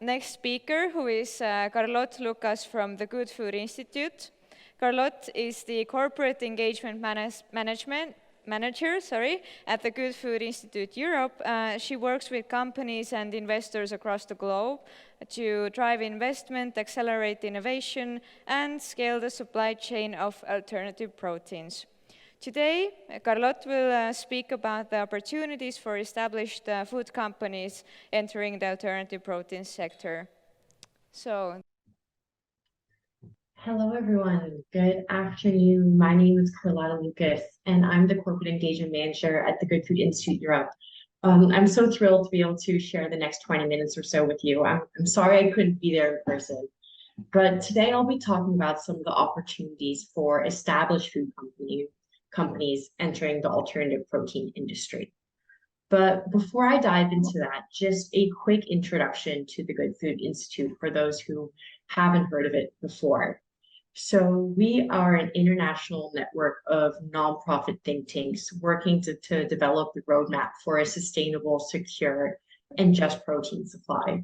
Next speaker, who is Carlotte Lucas from the Good Food Institute. Carlotte is the Corporate Engagement Manager at the Good Food Institute Europe. She works with companies and investors across the globe to drive investment, accelerate innovation, and scale the supply chain of alternative proteins. Today, Carlotte will speak about the opportunities for established food companies entering the alternative protein sector. Hello, everyone. Good afternoon. My name is Carlotte Lucas, and I'm the Corporate Engagement Manager at the Good Food Institute Europe. I'm so thrilled to be able to share the next 20 minutes or so with you. I'm sorry I couldn't be there in person, but today I'll be talking about some of the opportunities for established food companies entering the alternative protein industry. But before I dive into that, just a quick introduction to the Good Food Institute for those who haven't heard of it before. So we are an international network of nonprofit think tanks working to develop the roadmap for a sustainable, secure, and just protein supply.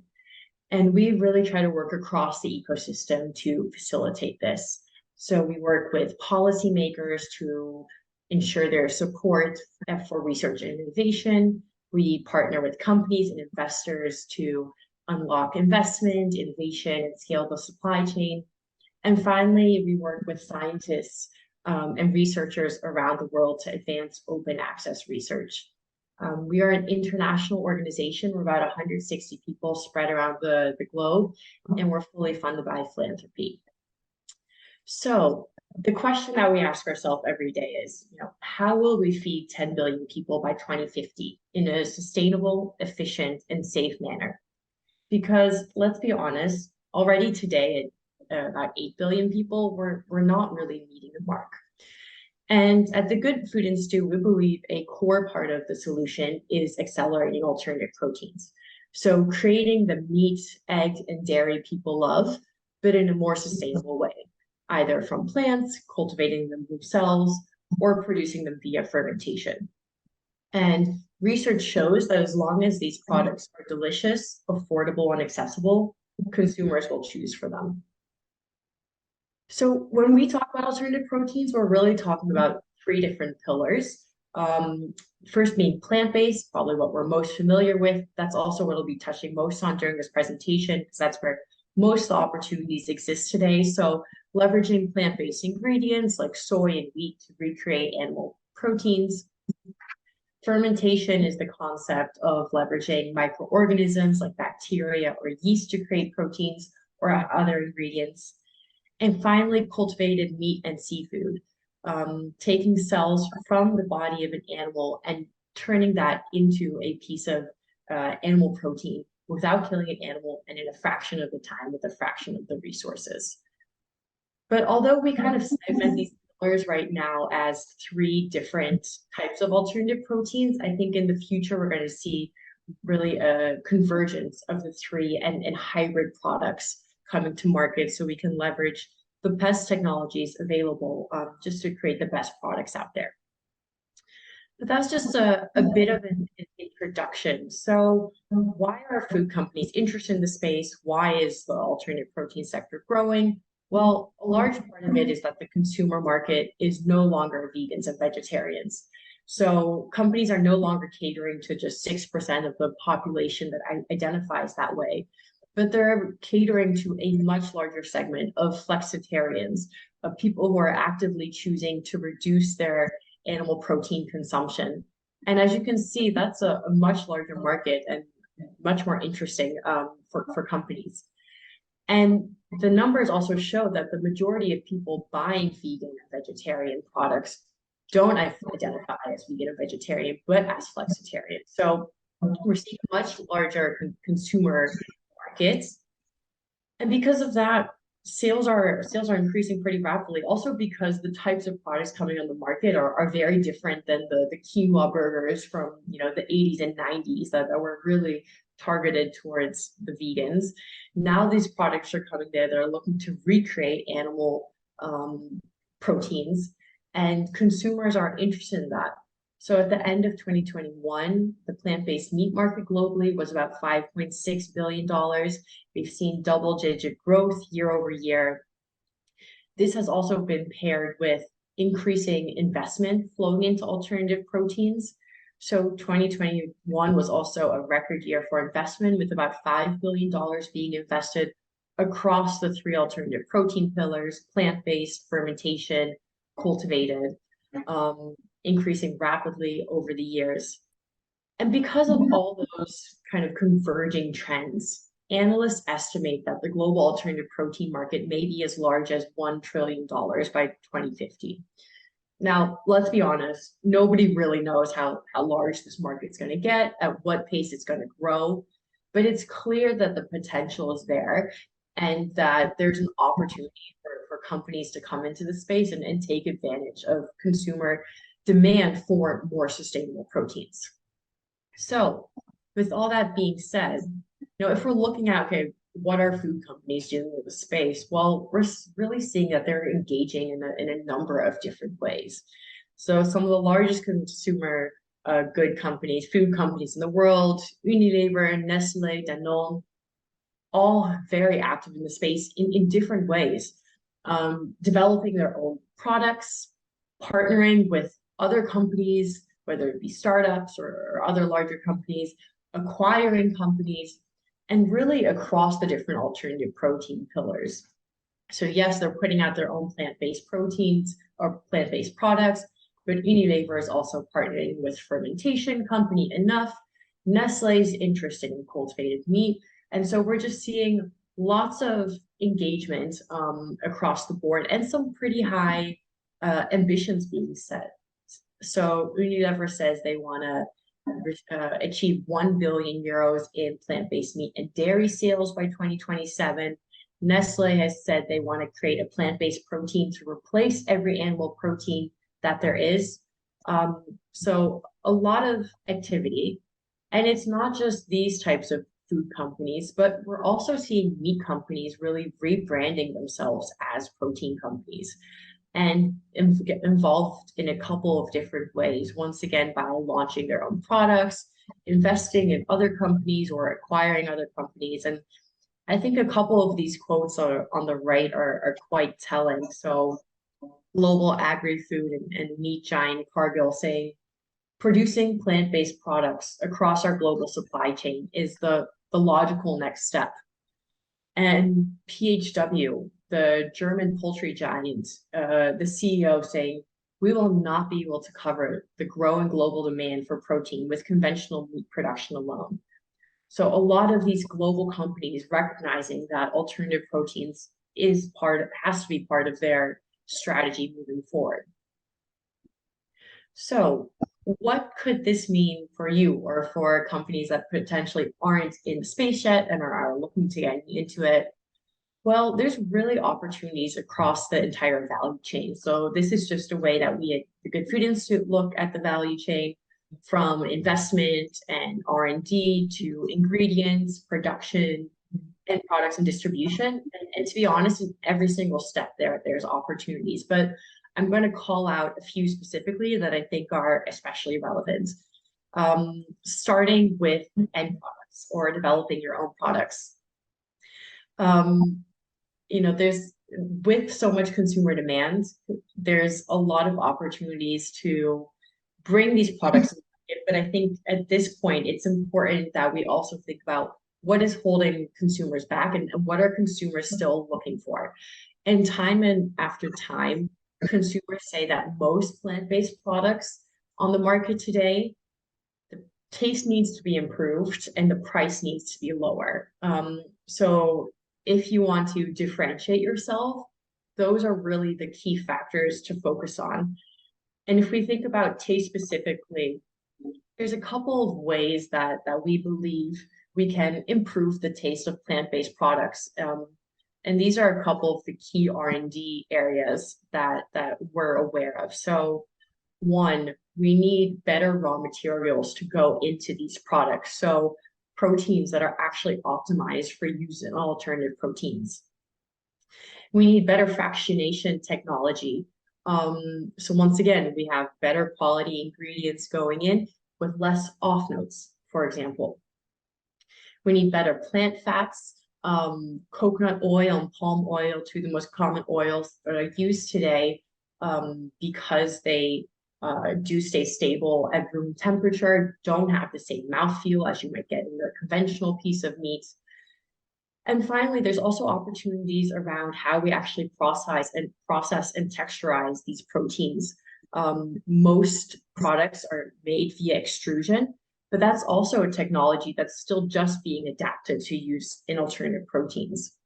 And we really try to work across the ecosystem to facilitate this. So we work with policymakers to ensure their support for research and innovation. We partner with companies and investors to unlock investment, innovation, and scale the supply chain. And finally, we work with scientists and researchers around the world to advance open access research. We are an international organization. We're about 160 people spread around the globe, and we're fully funded by philanthropy. So the question that we ask ourselves every day is, how will we feed 10 billion people by 2050 in a sustainable, efficient, and safe manner? Because let's be honest, already today, about 8 billion people, we're not really meeting the mark. And at the Good Food Institute, we believe a core part of the solution is accelerating alternative proteins. So creating the meat, egg, and dairy people love, but in a more sustainable way, either from plants, cultivating them themselves, or producing them via fermentation. And research shows that as long as these products are delicious, affordable, and accessible, consumers will choose for them. So when we talk about alternative proteins, we're really talking about 3 different pillars. First being plant-based, probably what we're most familiar with. That's also what we'll be touching most on during this presentation, because that's where most of the opportunities exist today. So leveraging plant-based ingredients like soy and wheat to recreate animal proteins. Fermentation is the concept of leveraging microorganisms like bacteria or yeast to create proteins or other ingredients. And finally, cultivated meat and seafood, taking cells from the body of an animal and turning that into a piece of animal protein without killing an animal and in a fraction of the time with a fraction of the resources. But although we kind of segment these pillars right now as 3 different types of alternative proteins, I think in the future we're going to see really a convergence of the 3 and hybrid products coming to market, so we can leverage the best technologies available just to create the best products out there. But that's just a bit of an introduction. So why are food companies interested in the space? Why is the alternative protein sector growing? Well, a large part of it is that the consumer market is no longer vegans and vegetarians. So companies are no longer catering to just 6% of the population that identifies that way, but they're catering to a much larger segment of flexitarians, of people who are actively choosing to reduce their animal protein consumption. And as you can see, that's a much larger market and much more interesting for companies. And the numbers also show that the majority of people buying vegan and vegetarian products don't identify as vegan or vegetarian, but as flexitarian. So we're seeing a much larger consumer markets. And because of that, sales are increasing pretty rapidly. Also because the types of products coming on the market are very different than the quinoa burgers from the 80s and 90s that were really targeted towards the vegans. Now these products are coming there that are looking to recreate animal proteins, and consumers are interested in that. So at the end of 2021, the plant-based meat market globally was about $5.6 billion. We've seen double-digit growth year over year. This has also been paired with increasing investment flowing into alternative proteins. So 2021 was also a record year for investment, with about $5 billion being invested across the three alternative protein pillars: plant-based, fermentation, cultivated, increasing rapidly over the years. And because of all those kind of converging trends, analysts estimate that the global alternative protein market may be as large as $1 trillion by 2050. Now, let's be honest, nobody really knows how large this market's going to get, at what pace it's going to grow, but it's clear that the potential is there and that there's an opportunity for companies to come into the space and take advantage of consumer demand for more sustainable proteins. So with all that being said, if we're looking at, okay, what are food companies doing in the space? Well, we're really seeing that they're engaging in a number of different ways. So some of the largest consumer good companies, food companies in the world, Unilever, Nestle, Danone, all very active in the space in different ways, developing their own products, partnering with other companies, whether it be startups or other larger companies, acquiring companies, and really across the different alternative protein pillars. So yes, they're putting out their own plant-based proteins or plant-based products, but Unilever is also partnering with fermentation company Enough. Nestle's interested in cultivated meat. And so we're just seeing lots of engagement across the board, and some pretty high ambitions being set. So Unilever says they want to achieve 1 billion euros in plant-based meat and dairy sales by 2027. Nestle has said they want to create a plant-based protein to replace every animal protein that there is. So a lot of activity. And it's not just these types of food companies, but we're also seeing meat companies really rebranding themselves as protein companies and get involved in a couple of different ways. Once again, by launching their own products, investing in other companies, or acquiring other companies. And I think a couple of these quotes are on the right are quite telling. So global agri-food and meat giant Cargill saying, producing plant-based products across our global supply chain is the logical next step. And PHW, the German poultry giant, the CEO saying, we will not be able to cover the growing global demand for protein with conventional meat production alone. So a lot of these global companies recognizing that alternative proteins has to be part of their strategy moving forward. So what could this mean for you, or for companies that potentially aren't in the space yet and are looking to get into it? Well, there's really opportunities across the entire value chain. So this is just a way that we at the Good Food Institute look at the value chain, from investment and R&D to ingredients, production, and products and distribution. And to be honest, in every single step there's opportunities. But I'm going to call out a few specifically that I think are especially relevant. Starting with end products, or developing your own products. There's, with so much consumer demand, there's a lot of opportunities to bring these products to market. But I think at this point, it's important that we also think about what is holding consumers back, and what are consumers still looking for. And after time, consumers say that most plant-based products on the market today, the taste needs to be improved and the price needs to be lower. So if you want to differentiate yourself, those are really the key factors to focus on. And if we think about taste specifically, there's a couple of ways that we believe we can improve the taste of plant-based products. And these are a couple of the key R&D areas that we're aware of. So one, we need better raw materials to go into these products. So proteins that are actually optimized for use in alternative proteins. We need better fractionation technology. So once again, we have better quality ingredients going in with less off notes, for example. We need better plant fats, coconut oil and palm oil, two of the most common oils that are used today, because they do stay stable at room temperature, don't have the same mouthfeel as you might get in a conventional piece of meat. And finally, there's also opportunities around how we actually process and texturize these proteins. Most products are made via extrusion, but that's also a technology that's still just being adapted to use in alternative proteins.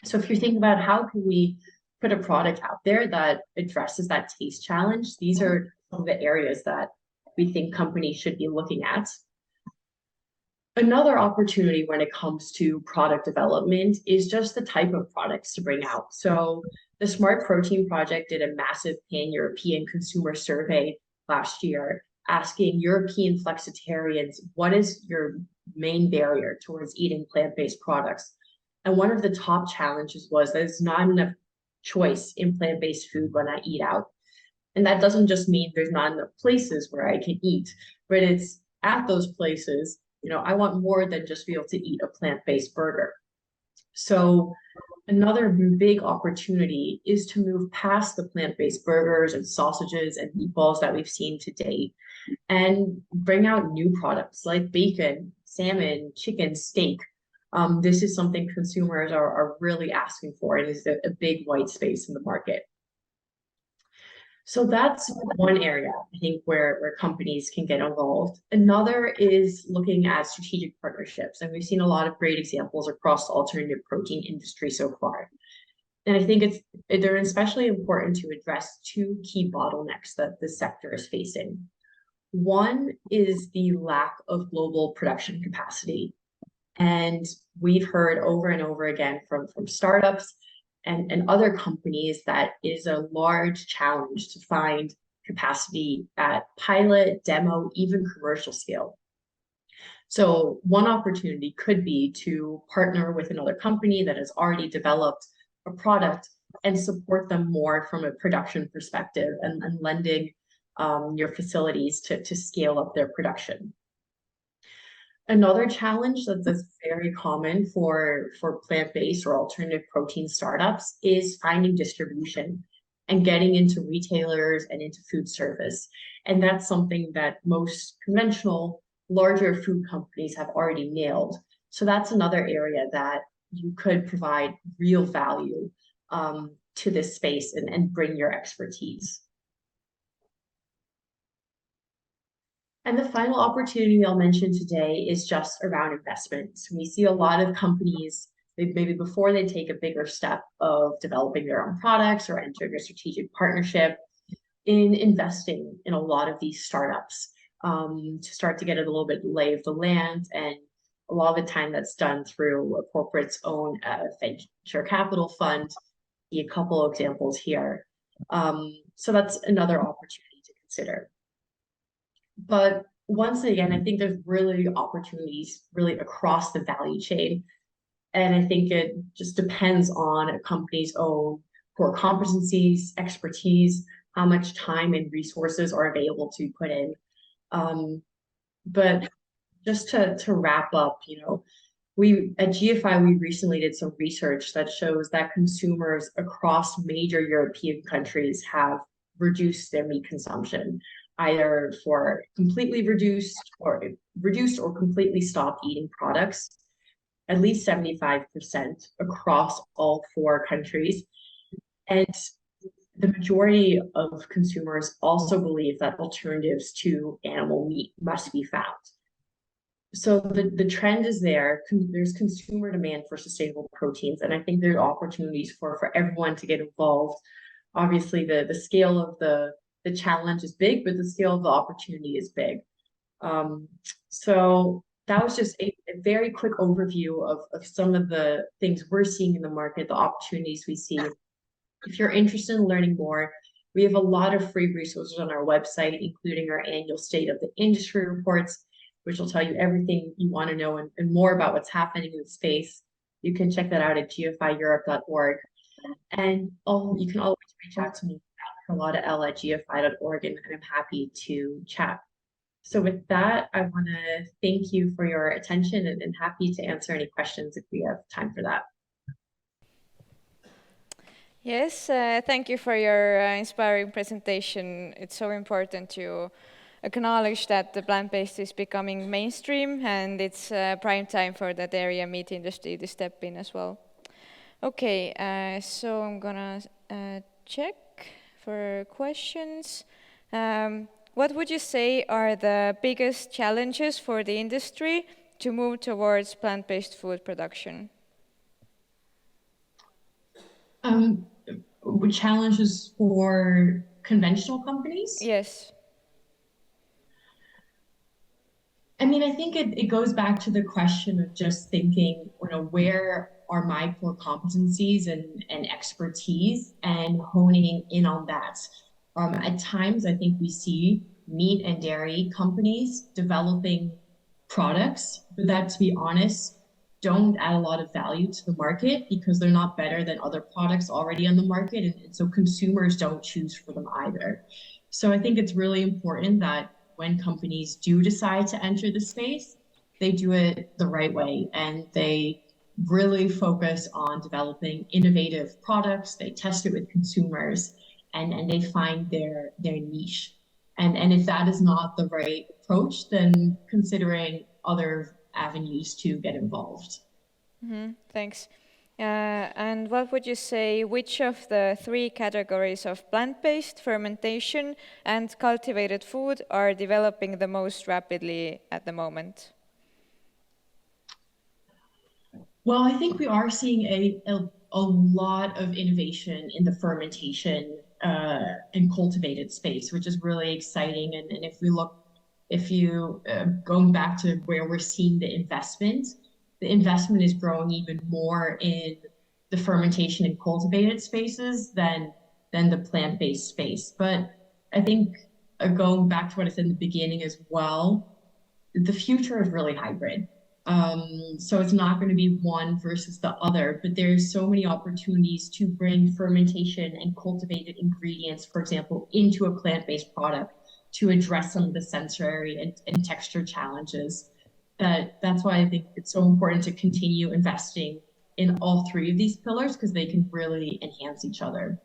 So if you think about how can we put a product out there that addresses that taste challenge, these are some of the areas that we think companies should be looking at. Another opportunity when it comes to product development is just the type of products to bring out. So the Smart Protein Project did a massive pan-European consumer survey last year, asking European flexitarians, what is your main barrier towards eating plant-based products? And one of the top challenges was there's not enough choice in plant-based food when I eat out. And that doesn't just mean there's not enough places where I can eat, but it's at those places, I want more than just be able to eat a plant-based burger. So another big opportunity is to move past the plant-based burgers and sausages and meatballs that we've seen to date and bring out new products like bacon, salmon, chicken, steak. This is something consumers are really asking for, and is a big white space in the market. So that's one area, I think, where companies can get involved. Another is looking at strategic partnerships. And we've seen a lot of great examples across the alternative protein industry so far. And I think they're especially important to address two key bottlenecks that the sector is facing. One is the lack of global production capacity. And we've heard over and over again from startups and other companies that is a large challenge to find capacity at pilot, demo, even commercial scale. So one opportunity could be to partner with another company that has already developed a product and support them more from a production perspective and lending your facilities to scale up their production. Another challenge that's very common for plant-based or alternative protein startups is finding distribution and getting into retailers and into food service. And that's something that most conventional, larger food companies have already nailed. So that's another area that you could provide real value to this space and bring your expertise. And the final opportunity I'll mention today is just around investments. We see a lot of companies, maybe before they take a bigger step of developing their own products or entering a strategic partnership, in investing in a lot of these startups to start to get a little bit lay of the land. And a lot of the time that's done through a corporate's own venture capital fund. See a couple of examples here. So that's another opportunity to consider. But once again, I think there's really opportunities really across the value chain. And I think it just depends on a company's own core competencies, expertise, how much time and resources are available to put in. But just to wrap up, we at GFI, we recently did some research that shows that consumers across major European countries have reduced their meat consumption, either for completely reduced or completely stopped eating products, at least 75% across all 4 countries. And the majority of consumers also believe that alternatives to animal meat must be found. So the trend is there. There's consumer demand for sustainable proteins, and I think there are opportunities for everyone to get involved. Obviously, the scale of the challenge is big, but the scale of the opportunity is big. So that was just a very quick overview of some of the things we're seeing in the market, the opportunities we see. If you're interested in learning more, we have a lot of free resources on our website, including our annual State of the Industry reports, which will tell you everything you want to know and more about what's happening in the space. You can check that out at gfieurope.org. And you can always reach out to me Carlotta L at gfi.org, and I'm happy to chat. So with that, I want to thank you for your attention and happy to answer any questions if we have time for that. Yes, thank you for your inspiring presentation. It's so important to acknowledge that the plant-based is becoming mainstream, and it's prime time for the dairy and meat industry to step in as well. Okay, so I'm gonna check for questions. What would you say are the biggest challenges for the industry to move towards plant-based food production? Challenges for conventional companies? Yes. I mean, I think it goes back to the question of just thinking, where are my core competencies and expertise and honing in on that. At times, I think we see meat and dairy companies developing products, but that, to be honest, don't add a lot of value to the market because they're not better than other products already on the market. And so consumers don't choose for them either. So I think it's really important that when companies do decide to enter the space, they do it the right way and they really focus on developing innovative products. They test it with consumers and they find their niche. And if that is not the right approach, then considering other avenues to get involved. Thanks. And what would you say, which of the three categories of plant-based, fermentation, and cultivated food are developing the most rapidly at the moment? Well, I think we are seeing a lot of innovation in the fermentation and cultivated space, which is really exciting. And if you going back to where we're seeing the investment is growing even more in the fermentation and cultivated spaces than the plant-based space. But I think going back to what I said in the beginning as well, the future is really hybrid. So it's not going to be one versus the other, but there's so many opportunities to bring fermentation and cultivated ingredients, for example, into a plant-based product to address some of the sensory and texture challenges. That's why I think it's so important to continue investing in all three of these pillars because they can really enhance each other.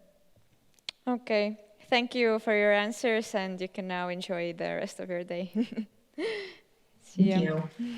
Okay, thank you for your answers, and you can now enjoy the rest of your day. See Thank ya. you.